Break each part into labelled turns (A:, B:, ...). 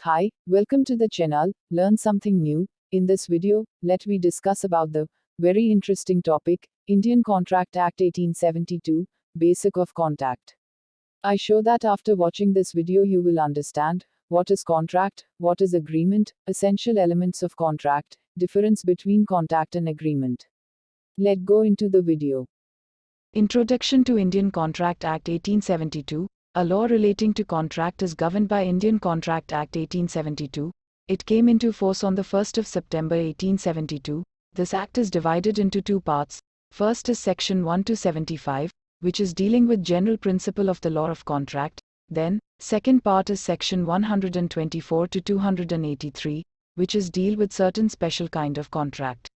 A: Hi, welcome to the channel, learn something new. In this video, let me discuss about the very interesting topic, Indian Contract Act 1872, Basic of Contract. I show that after watching this video you will understand, what is contract, what is agreement, essential elements of contract, difference between contract and agreement. Let's go into the video.
B: Introduction to Indian Contract Act 1872. A law relating to contract is governed by Indian Contract Act 1872. It came into force on the 1st of September 1872. This act is divided into two parts. First is section 1 to 75, which is dealing with general principle of the law of contract. Then, second part is section 124 to 283, which is deal with certain special kind of contract.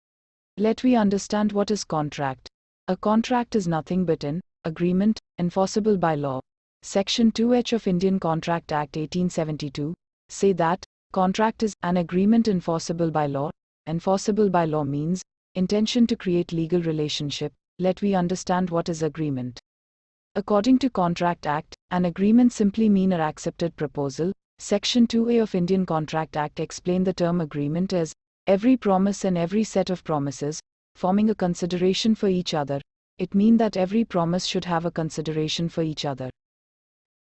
B: Let we understand what is contract. A contract is nothing but an agreement enforceable by law. Section 2H of Indian Contract Act 1872 say that contract is an agreement enforceable by law. Enforceable by law means intention to create legal relationship. Let we understand what is agreement. According to Contract Act, an agreement simply mean an accepted proposal. Section 2A of Indian Contract Act explain the term agreement as every promise and every set of promises forming a consideration for each other. It means that every promise should have a consideration for each other.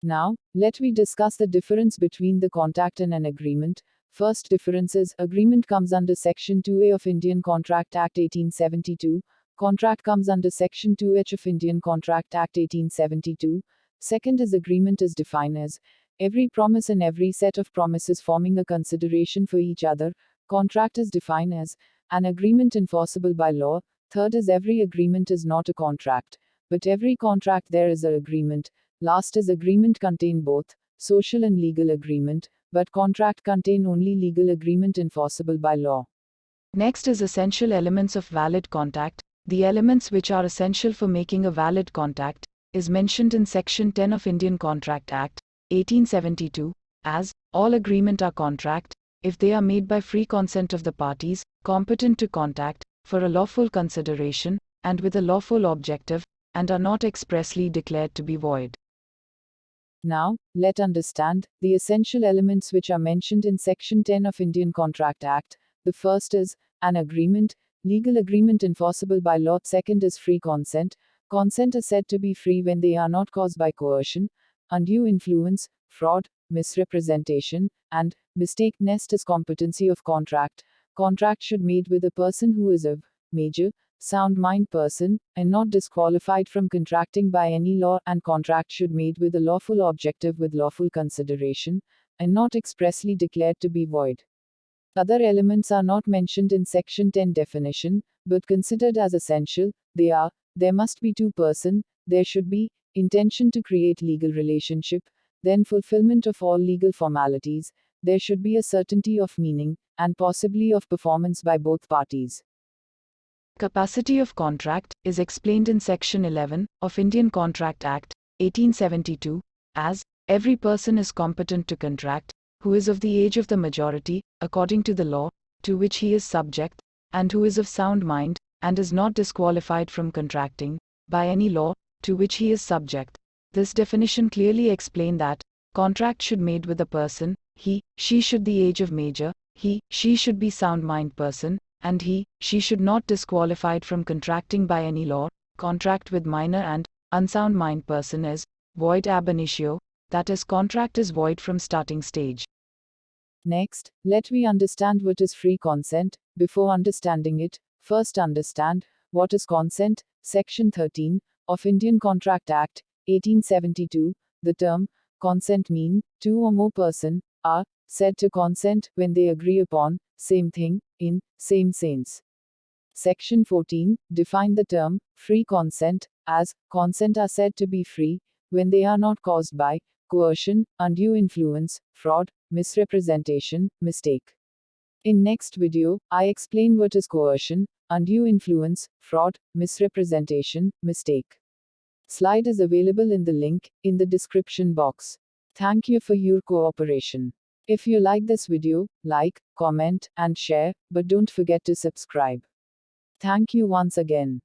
A: Now, let me discuss the difference between the contract and an agreement. First difference is, agreement comes under Section 2A of Indian Contract Act 1872. Contract comes under Section 2H of Indian Contract Act 1872. Second is, agreement is defined as every promise and every set of promises forming a consideration for each other. Contract is defined as an agreement enforceable by law. Third is, every agreement is not a contract, but every contract there is an agreement. Last is, agreement contain both social and legal agreement, but contract contain only legal agreement enforceable by law.
B: Next is essential elements of valid contract. The elements which are essential for making a valid contract is mentioned in Section 10 of Indian Contract Act 1872 as all agreement are contract if they are made by free consent of the parties competent to contract for a lawful consideration and with a lawful objective and are not expressly declared to be void.
A: Now, let's understand the essential elements which are mentioned in Section 10 of Indian Contract Act. The first is an agreement, legal agreement enforceable by law. Second is free consent. Consent is said to be free when they are not caused by coercion, undue influence, fraud, misrepresentation, and mistake. Next is competency of contract. Contract should made with a person who is of major, sound mind person, and not disqualified from contracting by any law, and contract should made with a lawful objective with lawful consideration, and not expressly declared to be void. Other elements are not mentioned in Section 10 definition, but considered as essential. They are, there must be two person, there should be intention to create legal relationship, then fulfillment of all legal formalities, there should be a certainty of meaning, and possibly of performance by both parties.
B: Capacity of contract is explained in Section 11 of Indian Contract Act 1872 as every person is competent to contract who is of the age of the majority according to the law to which he is subject and who is of sound mind and is not disqualified from contracting by any law to which he is subject. This definition clearly explains that contract should made with a person, he, she should the age of major, he, she should be sound mind person, and he, she should not disqualified from contracting by any law. Contract with minor and unsound mind person is void ab initio, that is, contract is void from starting stage.
A: Next, let me understand what is free consent. Before understanding it, first understand what is consent. Section 13 of Indian Contract Act 1872. The term consent mean two or more person are said to consent when they agree upon same thing in same sense. Section 14 define the term free consent as consent are said to be free when they are not caused by coercion, undue influence, fraud, misrepresentation, mistake. In next video, I explain what is coercion, undue influence, fraud, misrepresentation, mistake. Slide is available in the link in the description box. Thank you for your cooperation. If you like this video, like, comment, and share, but don't forget to subscribe. Thank you once again.